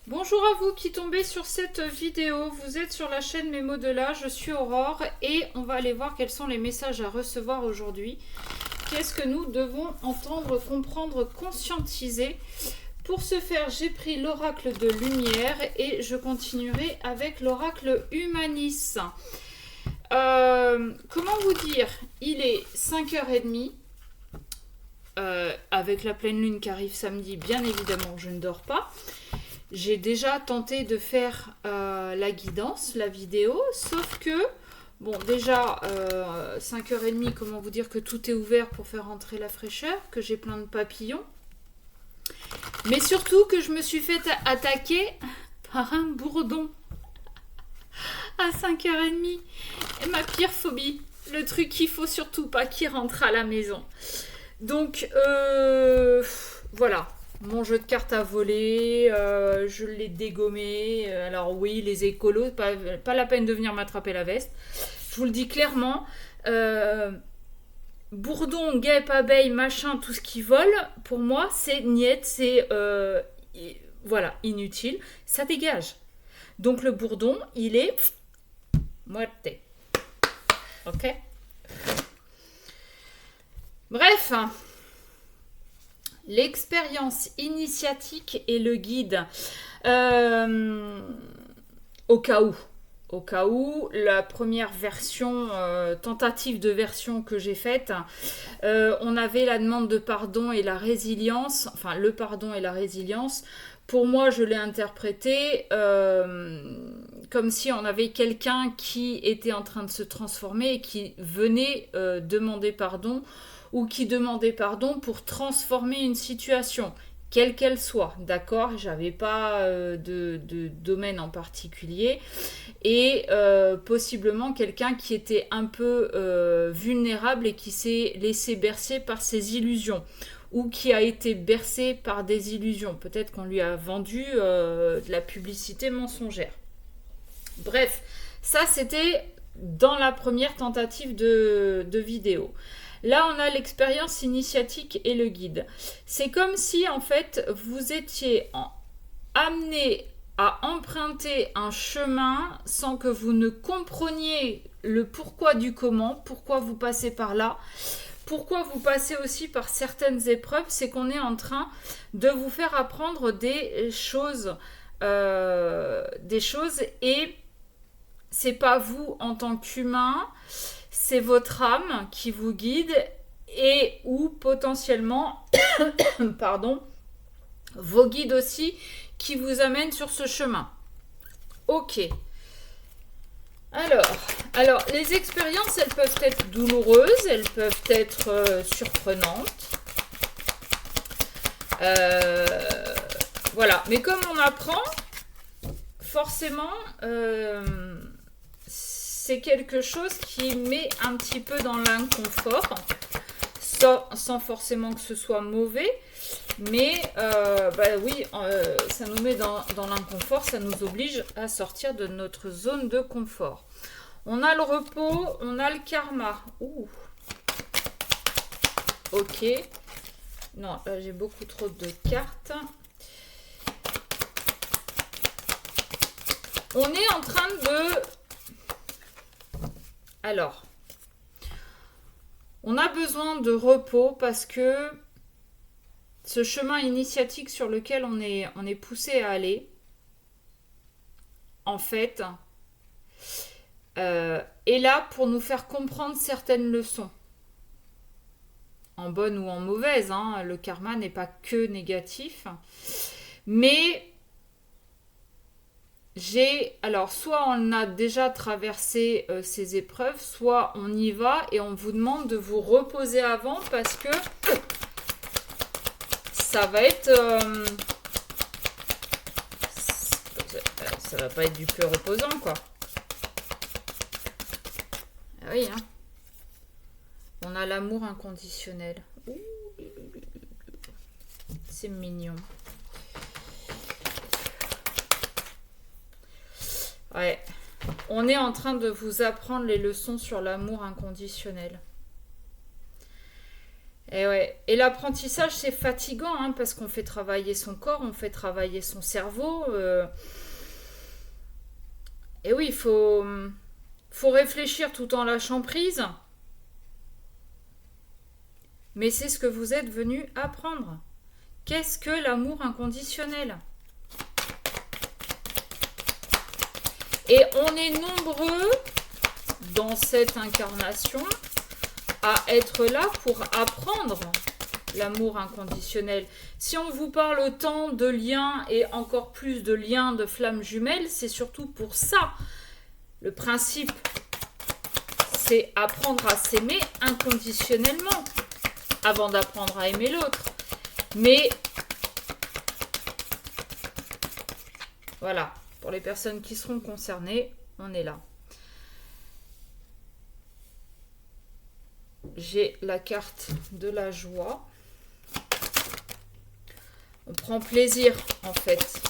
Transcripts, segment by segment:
Bonjour à vous qui tombez sur cette vidéo, vous êtes sur la chaîne Mes mots de là, je suis Aurore et on va aller voir quels sont les messages à recevoir aujourd'hui. Qu'est-ce que nous devons entendre, comprendre, conscientiser. Pour ce faire, j'ai pris l'oracle de lumière et je continuerai avec l'oracle Humanis. Comment vous dire? Il est 5h30. Avec la pleine lune qui arrive samedi, bien évidemment, je ne dors pas. J'ai déjà tenté de faire la guidance, la vidéo, sauf que, bon, déjà, 5h30, comment vous dire que tout est ouvert pour faire rentrer la fraîcheur, que j'ai plein de papillons, mais surtout que je me suis fait attaquer par un bourdon à 5h30. Et ma pire phobie, le truc qu'il faut surtout pas qu'il rentre à la maison. Donc, voilà. Mon jeu de cartes a volé, je l'ai dégommé. Alors oui, les écolos, pas la peine de venir m'attraper la veste. Je vous le dis clairement. Bourdon, guêpe, abeille, machin, tout ce qui vole, pour moi, c'est niette, c'est voilà, inutile. Ça dégage. Donc le bourdon, il est muerte. Ok. Bref. L'expérience initiatique et le guide. Au cas où, la première version, tentative de version que j'ai faite, on avait la demande de pardon et la résilience, enfin le pardon et la résilience. Pour moi, je l'ai interprété comme si on avait quelqu'un qui était en train de se transformer et qui venait demander pardon ou qui demandait pardon pour transformer une situation, quelle qu'elle soit, d'accord? J'avais pas de domaine en particulier, et possiblement quelqu'un qui était un peu vulnérable et qui s'est laissé bercer par ses illusions, ou qui a été bercé par des illusions. Peut-être qu'on lui a vendu de la publicité mensongère. Bref, ça c'était dans la première tentative de vidéo. Là, on a l'expérience initiatique et le guide. C'est comme si, en fait, vous étiez amené à emprunter un chemin sans que vous ne compreniez le pourquoi du comment, pourquoi vous passez par là, pourquoi vous passez aussi par certaines épreuves. C'est qu'on est en train de vous faire apprendre des choses et c'est pas vous en tant qu'humain, c'est votre âme qui vous guide et ou potentiellement pardon, vos guides aussi qui vous amènent sur ce chemin. Ok. Alors, les expériences, elles peuvent être douloureuses, elles peuvent être surprenantes. Voilà. Mais comme on apprend, forcément, c'est quelque chose qui met un petit peu dans l'inconfort, sans forcément que ce soit mauvais, mais oui, ça nous met dans l'inconfort, ça nous oblige à sortir de notre zone de confort. On a le repos, on a le karma. Ouh. Ok. Non, là j'ai beaucoup trop de cartes. On est en train de... Alors, on a besoin de repos parce que ce chemin initiatique sur lequel on est poussé à aller, en fait, est là pour nous faire comprendre certaines leçons. En bonne ou en mauvaise, hein, le karma n'est pas que négatif. Mais alors soit on a déjà traversé ces épreuves, soit on y va et on vous demande de vous reposer avant parce que ça va être ça va pas être du peu reposant, quoi. Ah oui, hein. On a l'amour inconditionnel. Ouh, c'est mignon. Ouais. On est en train de vous apprendre les leçons sur l'amour inconditionnel. Et ouais. Et l'apprentissage, c'est fatigant, hein, parce qu'on fait travailler son corps, on fait travailler son cerveau. Et oui, faut réfléchir tout en lâchant prise. Mais c'est ce que vous êtes venu apprendre. Qu'est-ce que l'amour inconditionnel? Et on est nombreux dans cette incarnation à être là pour apprendre l'amour inconditionnel. Si on vous parle autant de liens et encore plus de liens de flammes jumelles, c'est surtout pour ça. Le principe, c'est apprendre à s'aimer inconditionnellement avant d'apprendre à aimer l'autre. Mais voilà, pour les personnes qui seront concernées, on est là. J'ai la carte de la joie. On prend plaisir, en fait.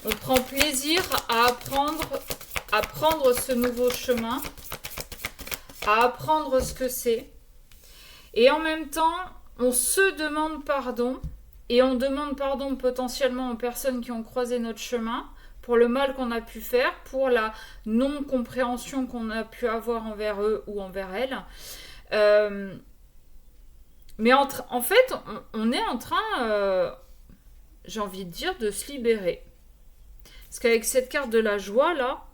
On prend plaisir à prendre ce nouveau chemin, à apprendre ce que c'est. Et en même temps, on se demande pardon. Et on demande pardon potentiellement aux personnes qui ont croisé notre chemin pour le mal qu'on a pu faire, pour la non-compréhension qu'on a pu avoir envers eux ou envers elles. Mais en fait, on est en train, j'ai envie de dire, de se libérer. Parce qu'avec cette carte de la joie, là,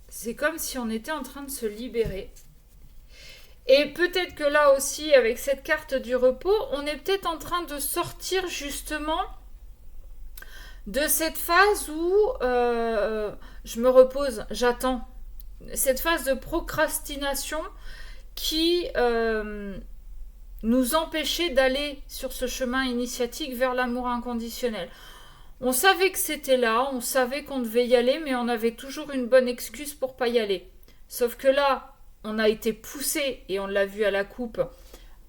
c'est comme si on était en train de se libérer. Et peut-être que là aussi, avec cette carte du repos, on est peut-être en train de sortir justement de cette phase où je me repose, j'attends. Cette phase de procrastination qui nous empêchait d'aller sur ce chemin initiatique vers l'amour inconditionnel. On savait que c'était là, on savait qu'on devait y aller, mais on avait toujours une bonne excuse pour pas y aller. Sauf que là, on a été poussé, et on l'a vu à la coupe,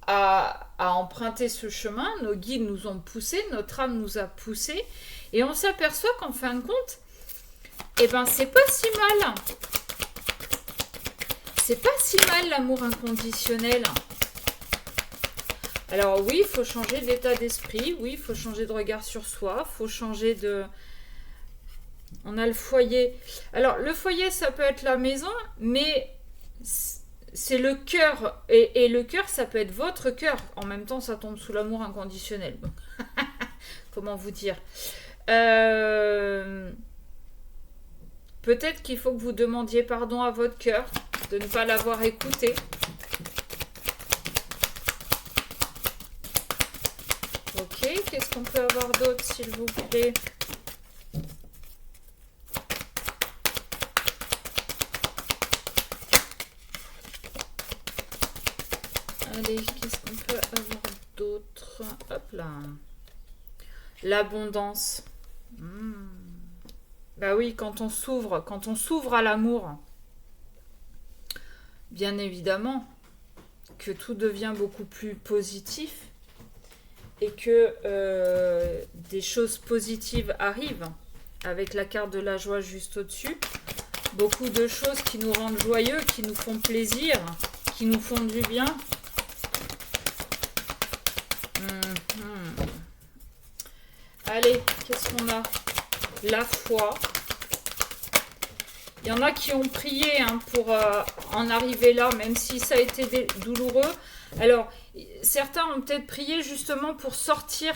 à emprunter ce chemin. Nos guides nous ont poussés, notre âme nous a poussés, et on s'aperçoit qu'en fin de compte, eh ben c'est pas si mal. C'est pas si mal l'amour inconditionnel. Alors oui, il faut changer d'état d'esprit, oui, il faut changer de regard sur soi, il faut changer de... On a le foyer. Alors le foyer, ça peut être la maison, mais c'est le cœur. Et le cœur, ça peut être votre cœur. En même temps, ça tombe sous l'amour inconditionnel. Comment vous dire? Peut-être qu'il faut que vous demandiez pardon à votre cœur de ne pas l'avoir écouté. Ok, qu'est-ce qu'on peut avoir d'autre, s'il vous plaît? Allez, qu'est-ce qu'on peut avoir d'autre? Hop là. L'abondance. Bah oui, quand on s'ouvre à l'amour, bien évidemment que tout devient beaucoup plus positif et que des choses positives arrivent avec la carte de la joie juste au-dessus. Beaucoup de choses qui nous rendent joyeux, qui nous font plaisir, qui nous font du bien. Allez, qu'est-ce qu'on a? La foi. Il y en a qui ont prié pour en arriver là, même si ça a été douloureux. Alors, certains ont peut-être prié justement pour sortir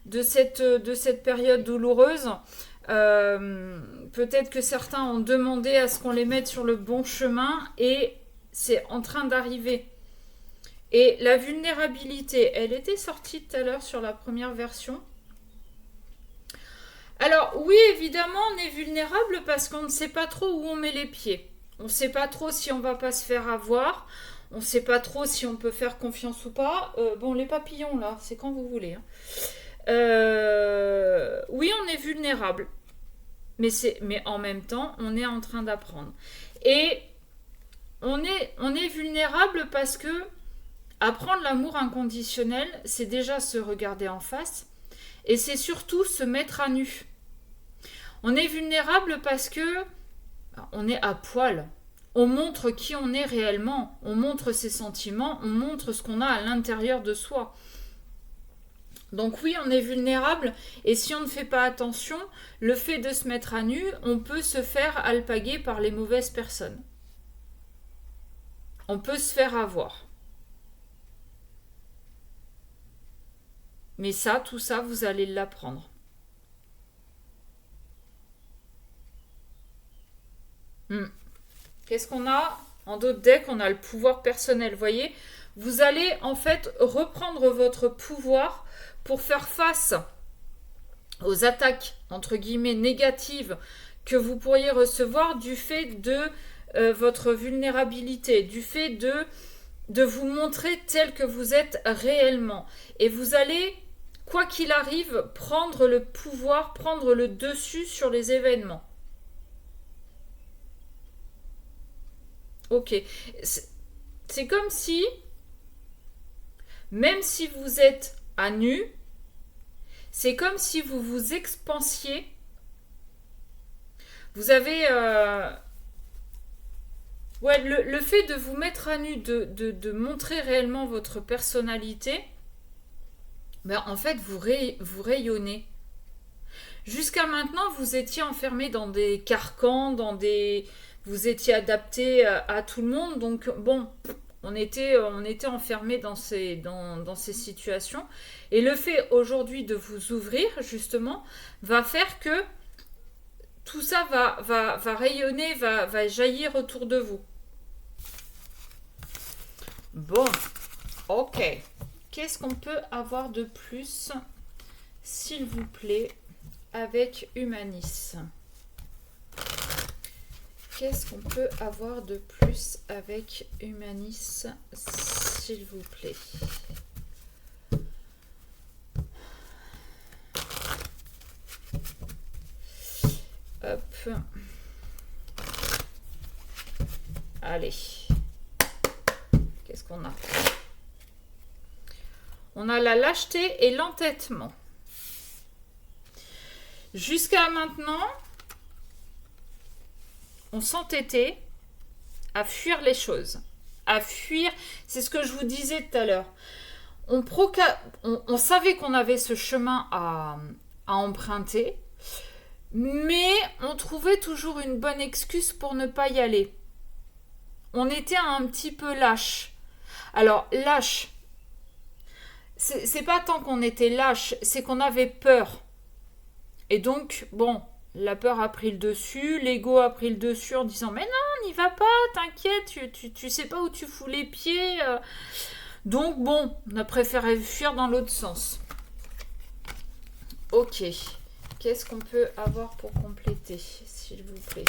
de cette période douloureuse. Peut-être que certains ont demandé à ce qu'on les mette sur le bon chemin et c'est en train d'arriver. Et la vulnérabilité, elle était sortie tout à l'heure sur la première version. Alors oui, évidemment, on est vulnérable parce qu'on ne sait pas trop où on met les pieds. On ne sait pas trop si on va pas se faire avoir. On ne sait pas trop si on peut faire confiance ou pas. Bon, les papillons, là, c'est quand vous voulez. Oui, on est vulnérable. Mais en même temps, on est en train d'apprendre. Et on est vulnérable parce que apprendre l'amour inconditionnel, c'est déjà se regarder en face. Et c'est surtout se mettre à nu. On est vulnérable parce que on est à poil. on montre qui on est réellement, on montre ses sentiments, on montre ce qu'on a à l'intérieur de soi. Donc oui, on est vulnérable et si on ne fait pas attention, le fait de se mettre à nu, on peut se faire alpaguer par les mauvaises personnes. On peut se faire avoir. Mais ça, tout ça, vous allez l'apprendre. Qu'est-ce qu'on a? En d'autres decks, on a le pouvoir personnel. Vous voyez, vous allez en fait reprendre votre pouvoir pour faire face aux attaques, entre guillemets, négatives que vous pourriez recevoir du fait de votre vulnérabilité, du fait de vous montrer tel que vous êtes réellement. Et vous allez, quoi qu'il arrive, prendre le pouvoir, prendre le dessus sur les événements. Ok. C'est comme si, même si vous êtes à nu, c'est comme si vous vous expansiez. Vous avez... ouais, le fait de vous mettre à nu, de montrer réellement votre personnalité, ben, en fait, vous rayonnez. Jusqu'à maintenant, vous étiez enfermé dans des carcans, vous étiez adapté à tout le monde. Donc, bon, on était enfermé dans ces situations. Et le fait aujourd'hui de vous ouvrir, justement, va faire que tout ça va rayonner, va jaillir autour de vous. Bon, ok. Qu'est-ce qu'on peut avoir de plus, s'il vous plaît, avec Humanis? Qu'est-ce qu'on peut avoir de plus avec Humanis, s'il vous plaît? Hop. Allez. Qu'est-ce qu'on a? On a la lâcheté et l'entêtement. Jusqu'à maintenant, on s'entêtait à fuir les choses. À fuir, c'est ce que je vous disais tout à l'heure. On savait qu'on avait ce chemin à emprunter, mais on trouvait toujours une bonne excuse pour ne pas y aller. On était un petit peu lâche. Alors, lâche, c'est pas tant qu'on était lâche, c'est qu'on avait peur. Et donc, bon, la peur a pris le dessus, l'ego a pris le dessus en disant « Mais non, n'y va pas, t'inquiète, tu sais pas où tu fous les pieds. » Donc, bon, on a préféré fuir dans l'autre sens. Ok. Qu'est-ce qu'on peut avoir pour compléter, s'il vous plaît?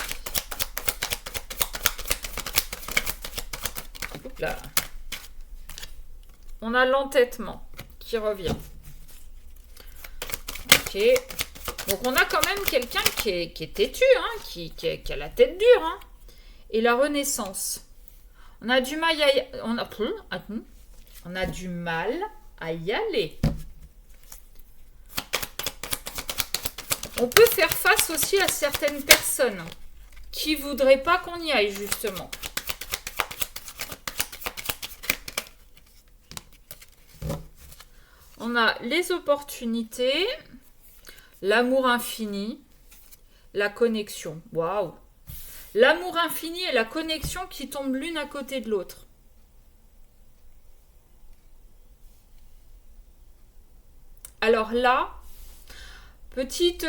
Oups là. On a l'entêtement qui revient. Ok. Donc on a quand même quelqu'un qui est têtu, hein, qui a la tête dure. Hein. Et la renaissance. On a du mal on a du mal à y aller. On peut faire face aussi à certaines personnes qui ne voudraient pas qu'on y aille, justement. On a les opportunités, l'amour infini, la connexion. Waouh! L'amour infini et la connexion qui tombent l'une à côté de l'autre. Alors là, petite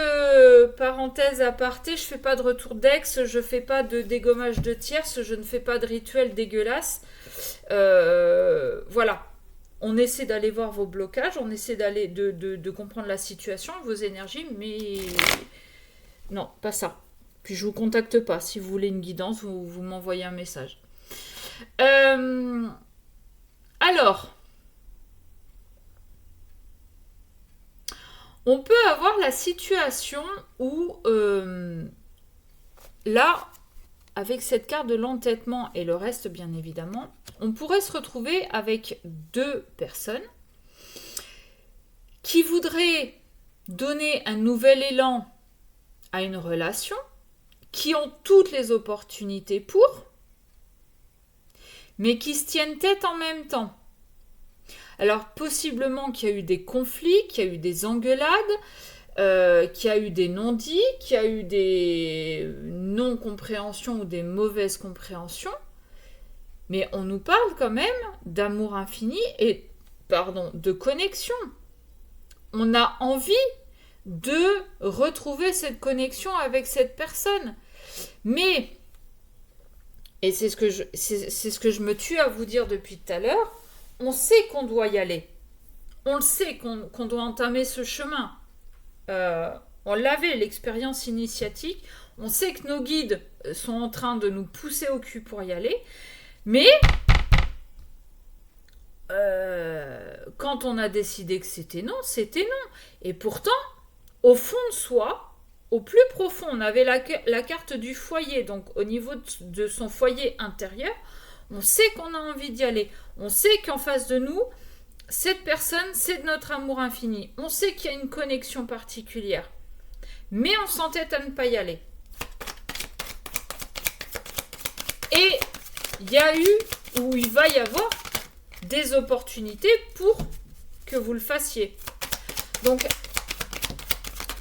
parenthèse aparté, je fais pas de retour d'ex, je fais pas de dégommage de tierces, je ne fais pas de rituel dégueulasse. Voilà. On essaie d'aller voir vos blocages, on essaie d'aller de comprendre la situation, vos énergies, mais non, pas ça. Puis je vous contacte pas. Si vous voulez une guidance, vous m'envoyez un message. Alors, on peut avoir la situation où, là, avec cette carte de l'entêtement et le reste, bien évidemment, on pourrait se retrouver avec deux personnes qui voudraient donner un nouvel élan à une relation, qui ont toutes les opportunités pour, mais qui se tiennent tête en même temps. Alors, possiblement qu'il y a eu des conflits, qu'il y a eu des engueulades, qu'il y a eu des non-dits, qu'il y a eu des non-compréhensions ou des mauvaises compréhensions, mais on nous parle quand même d'amour infini et, de connexion. On a envie de retrouver cette connexion avec cette personne. Mais, et c'est ce que je me tue à vous dire depuis tout à l'heure, on sait qu'on doit y aller. On le sait qu'on doit entamer ce chemin. On l'avait, l'expérience initiatique. On sait que nos guides sont en train de nous pousser au cul pour y aller. Mais quand on a décidé que c'était non, c'était non. Et pourtant, au fond de soi, au plus profond, on avait la carte du foyer. Donc au niveau de son foyer intérieur, on sait qu'on a envie d'y aller. On sait qu'en face de nous, cette personne, c'est de notre amour infini. On sait qu'il y a une connexion particulière. Mais on s'entête à ne pas y aller. Et il y a eu, ou il va y avoir, des opportunités pour que vous le fassiez. Donc,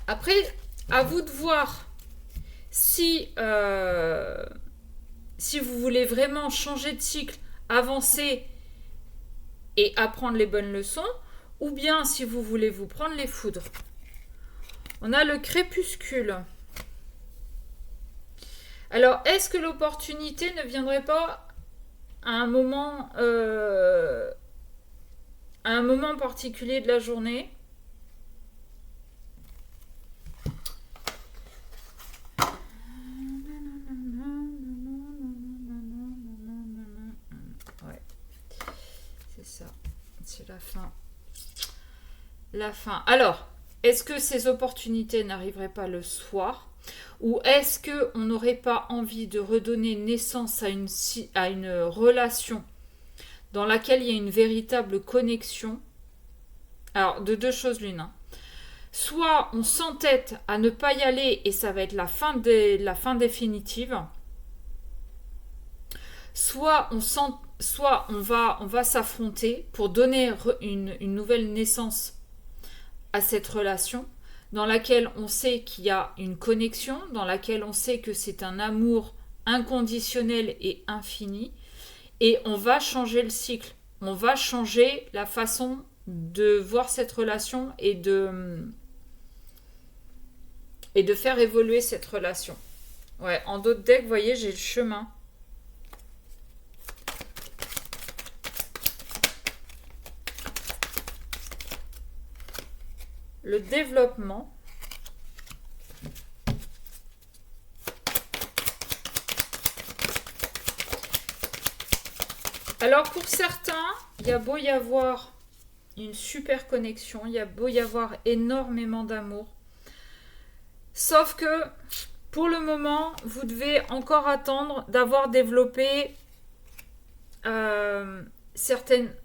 après, à vous de voir si vous voulez vraiment changer de cycle, avancer et apprendre les bonnes leçons, ou bien si vous voulez vous prendre les foudres. On a le crépuscule. Alors, est-ce que l'opportunité ne viendrait pas à un moment particulier de la journée? Ouais, c'est ça. C'est la fin. La fin. Alors, est-ce que ces opportunités n'arriveraient pas le soir? Ou est-ce qu'on n'aurait pas envie de redonner naissance à une relation dans laquelle il y a une véritable connexion? Alors, de deux choses l'une. Soit on s'entête à ne pas y aller et ça va être la fin définitive. Soit on va s'affronter pour donner une nouvelle naissance à cette relation dans laquelle on sait qu'il y a une connexion, dans laquelle on sait que c'est un amour inconditionnel et infini, et on va changer le cycle, on va changer la façon de voir cette relation et de faire évoluer cette relation. Ouais, en d'autres decks, vous voyez, j'ai le chemin. Le développement. Alors pour certains, il y a beau y avoir une super connexion, il y a beau y avoir énormément d'amour. Sauf que pour le moment, vous devez encore attendre d'avoir développé certaines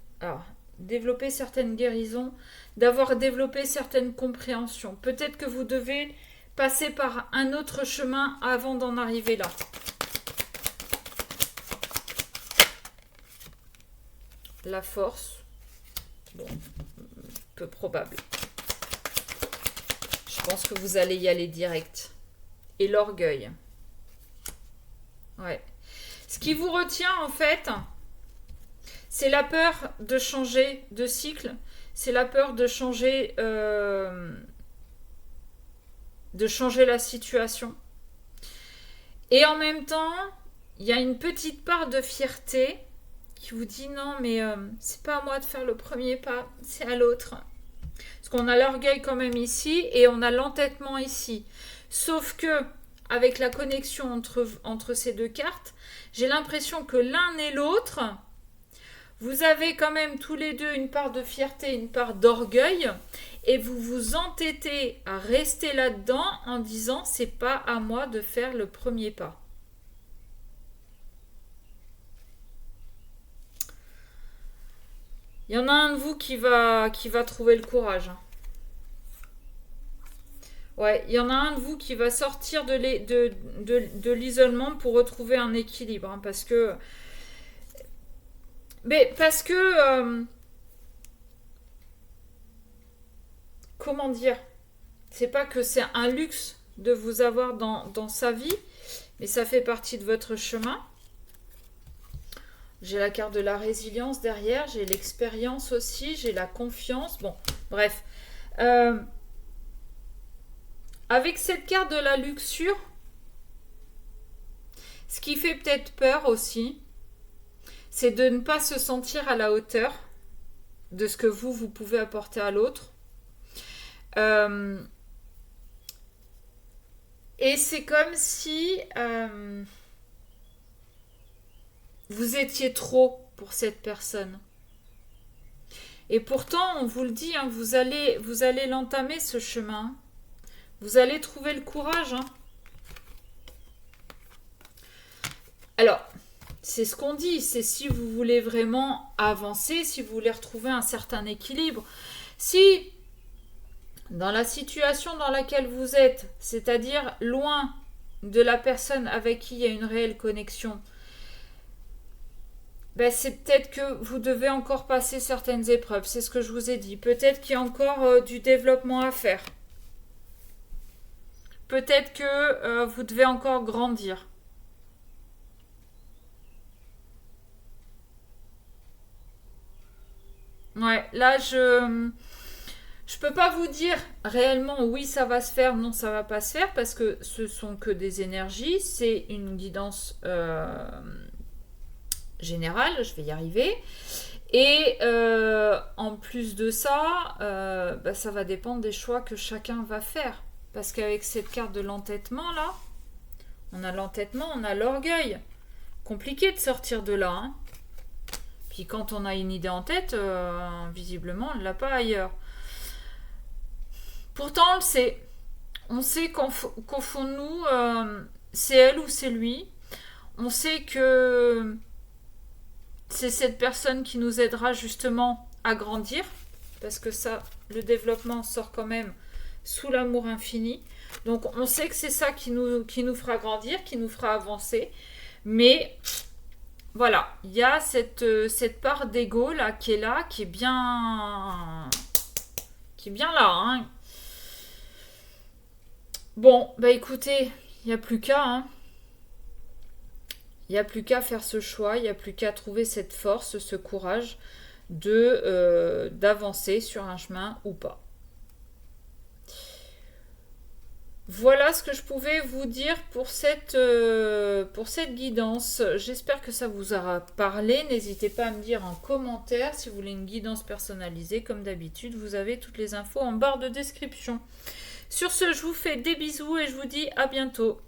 guérisons, d'avoir développé certaines compréhensions. Peut-être que vous devez passer par un autre chemin avant d'en arriver là. La force, bon, peu probable. Je pense que vous allez y aller direct. Et l'orgueil. Ouais. Ce qui vous retient en fait, c'est la peur de changer de cycle. C'est la peur de changer la situation. Et en même temps, il y a une petite part de fierté qui vous dit non, mais c'est pas à moi de faire le premier pas, c'est à l'autre. Parce qu'on a l'orgueil quand même ici et on a l'entêtement ici. Sauf que, avec la connexion entre ces deux cartes, j'ai l'impression que l'un et l'autre, vous avez quand même tous les deux une part de fierté, une part d'orgueil, et vous vous entêtez à rester là-dedans en disant c'est pas à moi de faire le premier pas. Il y en a un de vous qui va trouver le courage. Ouais, il y en a un de vous qui va sortir de l'isolement pour retrouver un équilibre. Parce que Mais parce que... comment dire? C'est pas que c'est un luxe de vous avoir dans sa vie, mais ça fait partie de votre chemin. J'ai la carte de la résilience derrière, j'ai l'expérience aussi, j'ai la confiance. Bon, bref. Avec cette carte de la luxure, ce qui fait peut-être peur aussi, c'est de ne pas se sentir à la hauteur de ce que vous pouvez apporter à l'autre. Et c'est comme si vous étiez trop pour cette personne. Et pourtant, on vous le dit, hein, vous allez l'entamer, ce chemin. Vous allez trouver le courage. Hein. Alors, c'est ce qu'on dit, c'est si vous voulez vraiment avancer, si vous voulez retrouver un certain équilibre. Si, dans la situation dans laquelle vous êtes, c'est-à-dire loin de la personne avec qui il y a une réelle connexion, ben c'est peut-être que vous devez encore passer certaines épreuves, c'est ce que je vous ai dit. Peut-être qu'il y a encore du développement à faire. Peut-être que vous devez encore grandir. Ouais, là je peux pas vous dire réellement oui ça va se faire, non ça va pas se faire parce que ce sont que des énergies, c'est une guidance générale, je vais y arriver. Et en plus de ça, bah, ça va dépendre des choix que chacun va faire. Parce qu'avec cette carte de l'entêtement là, on a l'entêtement, on a l'orgueil. Compliqué de sortir de là. Hein. Puis quand on a une idée en tête, visiblement, on ne l'a pas ailleurs. Pourtant, on le sait. On sait qu'au fond de nous, c'est elle ou c'est lui. On sait que c'est cette personne qui nous aidera justement à grandir. Parce que ça, le développement sort quand même sous l'amour infini. Donc on sait que c'est ça qui nous fera grandir, qui nous fera avancer. Mais voilà, il y a cette part d'ego là, qui est bien là. Hein. Bon, bah écoutez, il n'y a plus qu'à. Hein. Il n'y a plus qu'à faire ce choix, il n'y a plus qu'à trouver cette force, ce courage d'avancer sur un chemin ou pas. Voilà ce que je pouvais vous dire pour cette guidance. J'espère que ça vous aura parlé. N'hésitez pas à me dire en commentaire si vous voulez une guidance personnalisée. Comme d'habitude, vous avez toutes les infos en barre de description. Sur ce, je vous fais des bisous et je vous dis à bientôt.